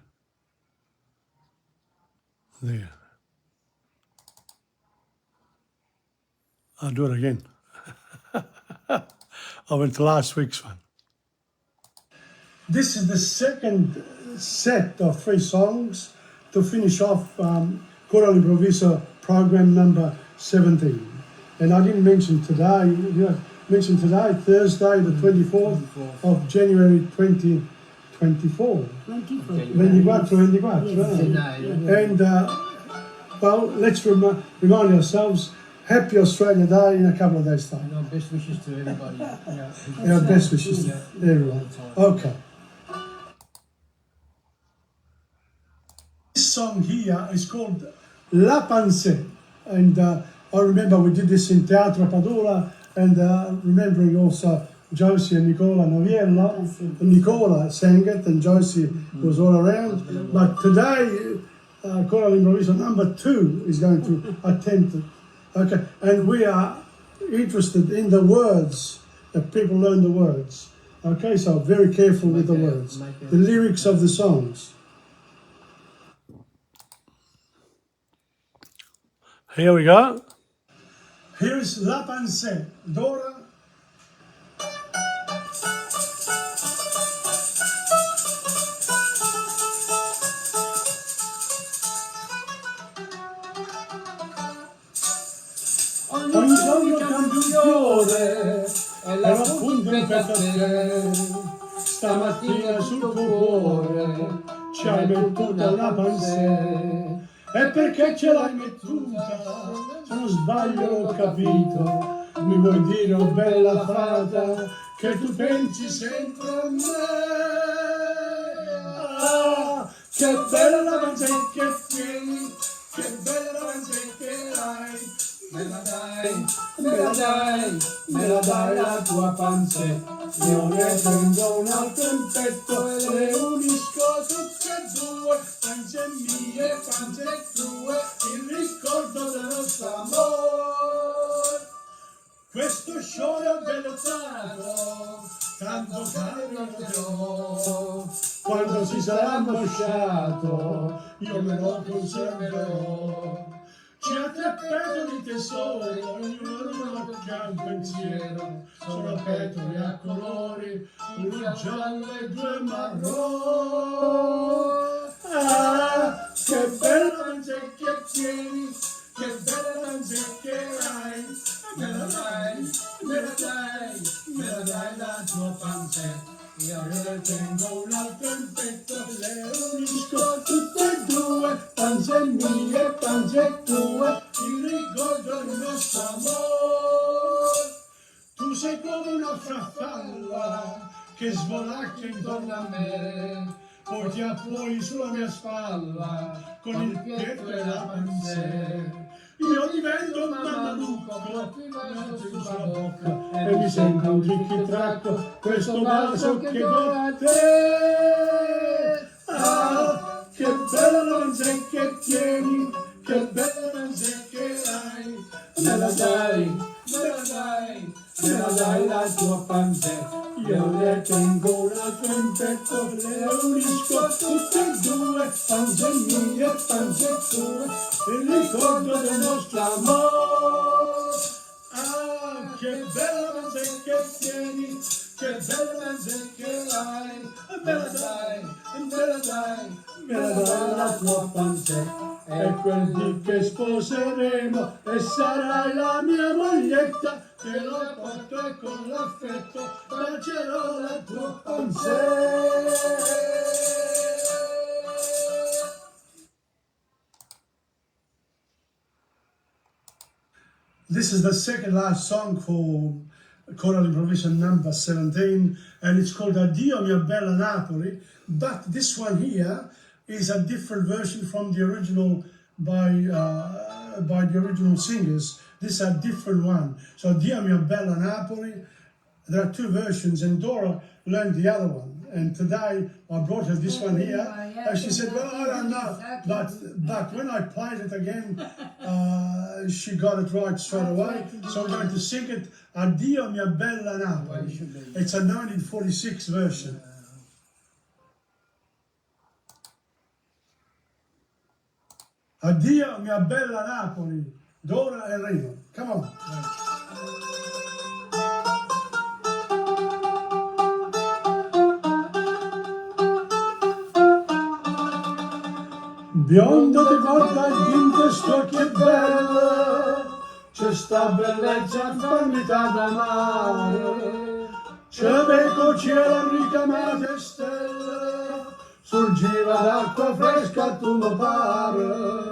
There. I'll do it again. I went to last week's one. This is the second set of 3 songs to finish off Choral Improviso program number 17. And I didn't mention today, Thursday the 24th of January 2024. When right? And, well, let's remind ourselves, Happy Australia Day in a couple of days' time. And our best wishes to everybody. Our best wishes to everyone. Okay. This song here is called La Panse. And I remember we did this in Teatro Padula, and remembering also Josie and Nicola Noviello. Nicola sang it and Josie was all around. But today, Choral Improviso number 2 is going to attempt it. Okay, and we are interested in the words, that people learn the words. Okay, so very careful with the words, the lyrics of the songs. Here we go. Here is La Panse, Dora. Ogni giorno cambio un fiore e la punto in petto a te. Stamattina sul tuo cuore ci hai mettuta la pansè. E perché ce l'hai mettuta? Se non sbaglio l'ho capito. Mi vuoi dire, oh bella fata, che tu pensi sempre a me? Ah, che bella pancetta che tieni, che bella pancetta che hai. Me la dai, me la dai, me la dai la tua pancetta. Io ne prendo un altro in petto e le unisco tutte e due, pance mie, pance tue, il ricordo del nostro amore. Questo sciollo velozzato, tanto caro lo quando si sarà mosciato, io me lo conserverò. C'è tre petoli tesoro, ognuno che ha un pensiero, sono petoli a colori, uno giallo e due marroni. Ah, che bella pancetta che tieni, che bella pancetta che hai. Me la dai, me la dai, me la dai la tua pancetta. Io ne tengo un altro in petto, le unisco tutte e due, pance mie, pance tue, il ricordo del nostro amore. Tu sei come una farfalla che svolacchia intorno a me, poi ti appoggi sulla mia spalla con il piede e la pancetta. Io divento un mamelucco, ti bacio sulla bocca e mi sento un tricchi-tracco, questo bacio che do a te. Ah, che bella pancetta che tieni, che bella pancetta che hai. Me la dai, me la dai, me la dai la tua pancetta. Io ne tengo un altro in petto, le unisco tutte e due, pance mie, pance tue, il ricordo del nostro amore. Ah, che bella pancetta che tieni, che bella pancetta che hai. Me la dai, me la dai, me la dai la tua pancetta. E quel dì che sposeremo e sarai la mia moglietta, te lo porto e con l'affetto bacerò la tua pancetta. This is the second last song for choral improvisation number 17, and it's called Addio mia bella Napoli, but this one here is a different version from the original by the original singers. This is a different one. So Addio mia bella Napoli, there are two versions, and Dora learned the other one. And today I brought her this one here, and she said, well, I don't know, but when I played it again, she got it right straight away. So I'm going to sing it, Addio mia bella Napoli. It's a 1946 version. Addio mia bella Napoli, Dora e Rino. Come on. Biondo ti guarda il tinto sto che bella, c'è sta bellezza infinità d'amare, c'è becco cielo ricamate stelle, sul giva d'acqua fresca tu mi pare,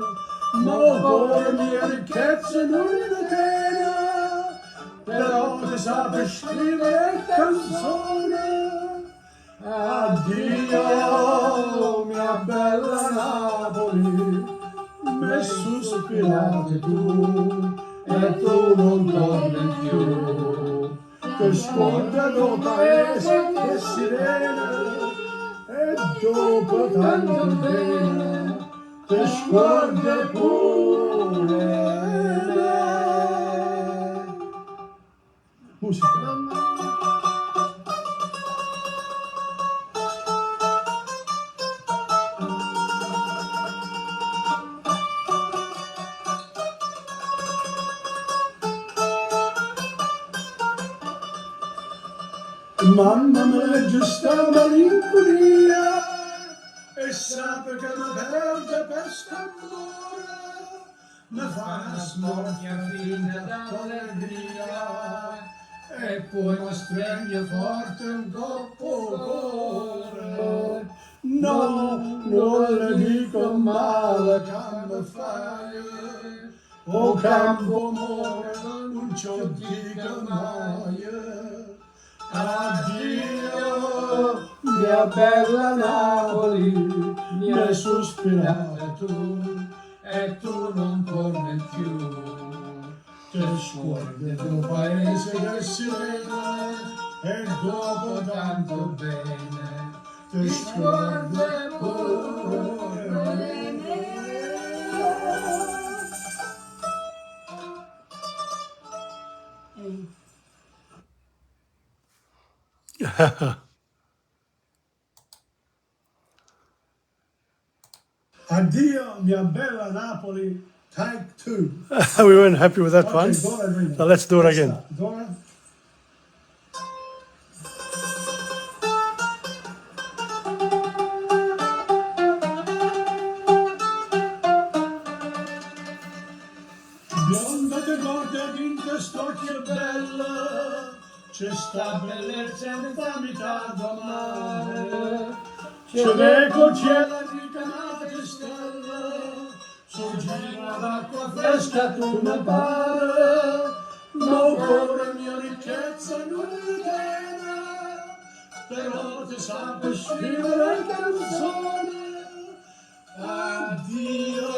ma poi mia ricchezza non è tena, però ti sape scrivere canzone. Addio mia bella Napoli, m'è sospirate tu e tu non torni più, che scordato paese che sirene e dopo tanto bene che scorda pure me. Musica. Mamma me legge sta malinconia e sape che mi perde per st'amore, mi fa una smorfia finta d'allegria e poi mi stringe forte un coppo cuore. No, non le dico male, come fai? O campo more, non ci dica mai. Addio, mia bella Napoli, mi hai sospirato tu, e tu non torni più. Che sguardo del tuo paese che sirena, e dopo tanto bene, che sguardo pure. Addio, mia bella Napoli, take 2. We weren't happy with that one, so let's do it again. Bionda che gorda dinte stocchio bella, c'è sta bellezza nella metà d'amare, c'è l'eco cielo ricanata che stella, sorgina l'acqua fresca tu mi pare, no cuore mia ricchezza non è tena, però ti sape scrivere canzone. Addio,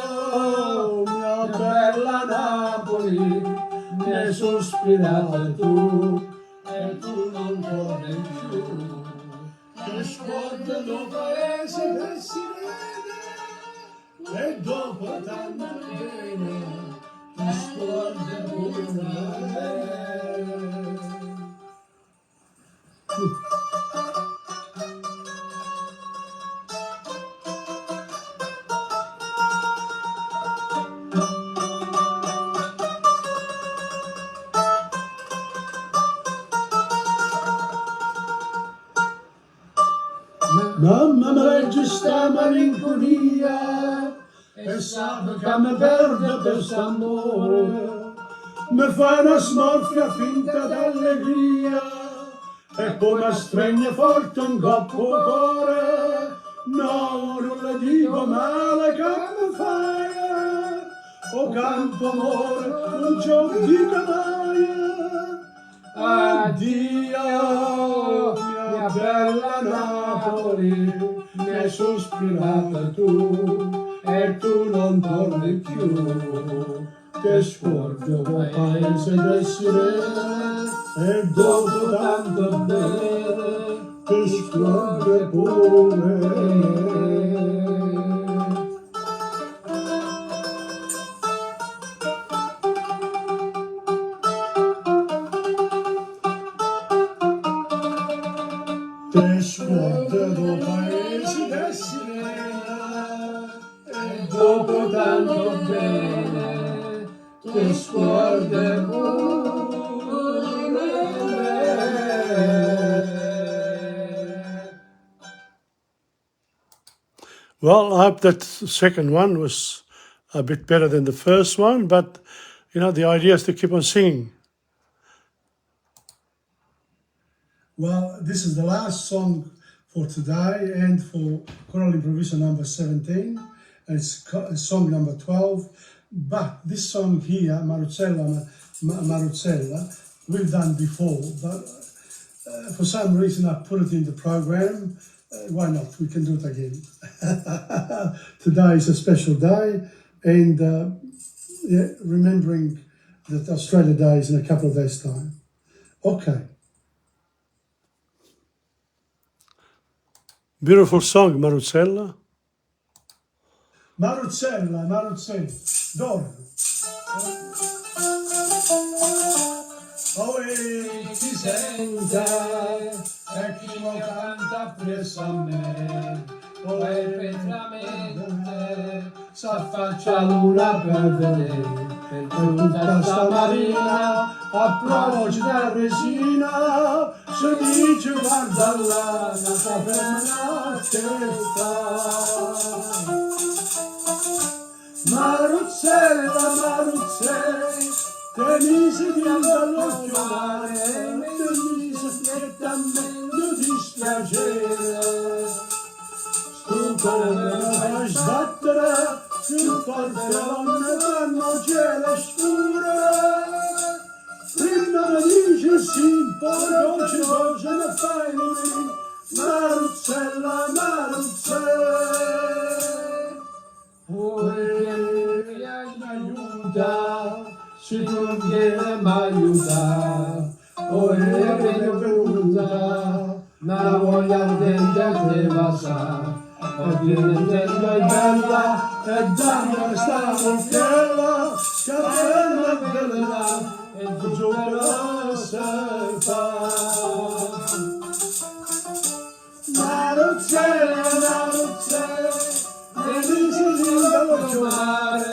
mia bella Napoli, mi hai sospirato tu, e tu non torni più. Che sguardo del paese che sirena, e dopo tanto bene, che sguardo pure. Mamma mi legge sta malinconia e sa che mi perde quest'amore, mi fa una smorfia finta d'allegria e poi mi strenge forte un coppo cuore. No, non le dico male che mi fai, o campo amore, non ci dica mai. Addio, mia bella Napoli, mi hai sospirato tu, e tu non torni più. Che sguardo del paese che sirena, e dopo tanto bene, che sguardo pure. Che sguardo del paese che sirena, e dopo tanto bene, che sguardo pure. Well, I hope that the second one was a bit better than the first one, but you know, the idea is to keep on singing. Well, this is the last song for today and for Choral Improviso number 17. It's song number 12. But this song here, Marucella, we've done before. But for some reason I put it in the program. Why not? We can do it again. Today is a special day. And remembering that Australia Day is in a couple of days' time. Okay. Beautiful song, Marucella. Marucella, dormo. Oh, chi sente e chi lo canta presso a me, oh, petramente s'affaccia l'una per vedere, per tutta sta marina, approci da resina, se dice guarda là, la caverna che sta. Marucella, te mise dall'occhio mare, te mise che t'ammendo dispiacere. Tu come me la fai sbattere, più forte donne fanno cielo scuro. Prima mi dice sì, poi dolce dolce mi fai morire. Maruzzella, Maruzzella. Oh, mi aiuta, se tu non vieni mi aiuta. Oh, è venuta, una voglia ardente che passa. E viene è bella, e dammi sta monchella, che bella e bella, e giocherà se fa. Maruzzella, Maruzzella, e dici dallo giocare,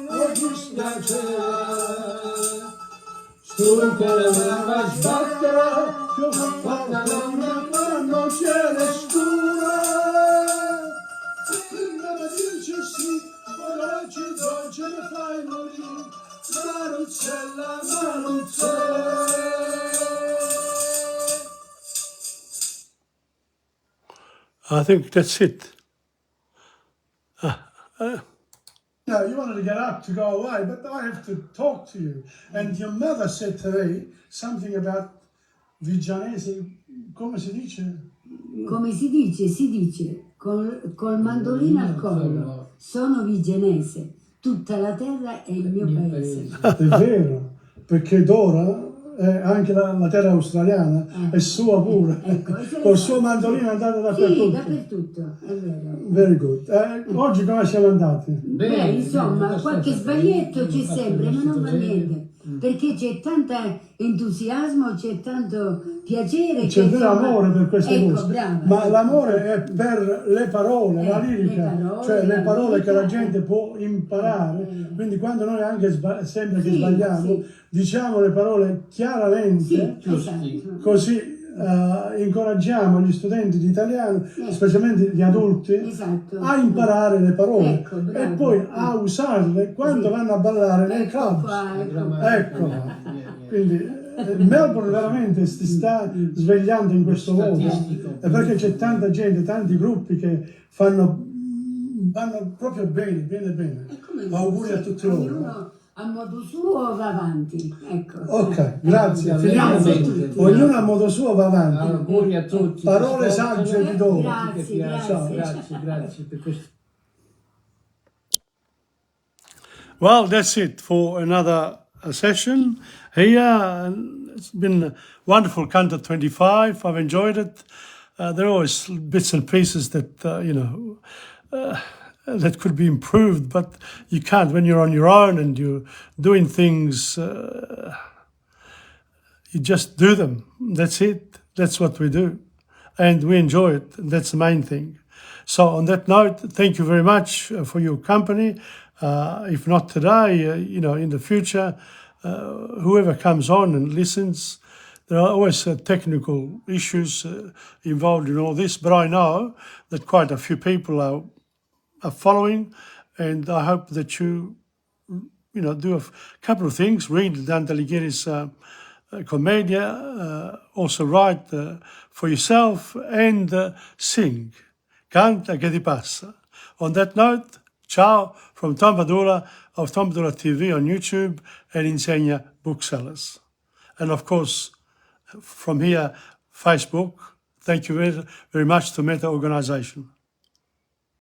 e dispiacere. Tu che le vai sbattere, che ho fatto una mano cielo scuro. Prima mi dice sì, poi dolce dolce mi fai morire. Maruzzella, Maruzzella. I think that's it. No, you wanted to get up to go away, but I have to talk to you. And your mother said to me something about Vigianese. Come si dice? Come si dice col mandolino al collo. Sono vigenese, tutta la terra è il mio paese. È vero, perché Dora, anche la terra australiana, è sua pure. Ecco, Col suo mandolino è andato dappertutto. Sì, dappertutto, è vero. Very good. Oggi come siamo andati? Beh, insomma, qualche sbaglietto c'è sempre, ma non va niente. Perché c'è tanto entusiasmo, c'è tanto piacere. C'è vero amore per queste cose. Brava, ma l'amore è per le parole, la lirica, cioè le parole che la gente può imparare. Quindi quando noi anche sempre che sbagliamo, diciamo le parole chiaramente, esatto. così incoraggiamo gli studenti di italiano, specialmente gli adulti, a imparare le parole e poi a usarle quando vanno a ballare nei club. Ecco, quindi Melbourne veramente si sta svegliando in questo modo, perché c'è tanta gente, tanti gruppi che vanno proprio bene. Auguri a tutti loro. A modo suo va avanti, ecco. Ok, grazie. Ognuno a modo suo va avanti. Auguri a tutti. Parole sagge di Dora. Grazie per questo. Well, that's it for another session here. It's been a wonderful Canto 25. I've enjoyed it. There are always bits and pieces that, that could be improved, but you can't when you're on your own and you're doing things, you just do them. That's it. That's what we do. And we enjoy it. That's the main thing. So on that note, thank you very much for your company. If not today, in the future, whoever comes on and listens, there are always technical issues involved in all this, but I know that quite a few people are following, and I hope that you do a couple of things. Read Dante Alighieri's Commedia, also write for yourself, and sing. Canta che ti passa. On that note, ciao from Tom Padula of TomPadulaTV on YouTube and Insegna Booksellers. And of course, from here, Facebook. Thank you very, very much to Meta Organization.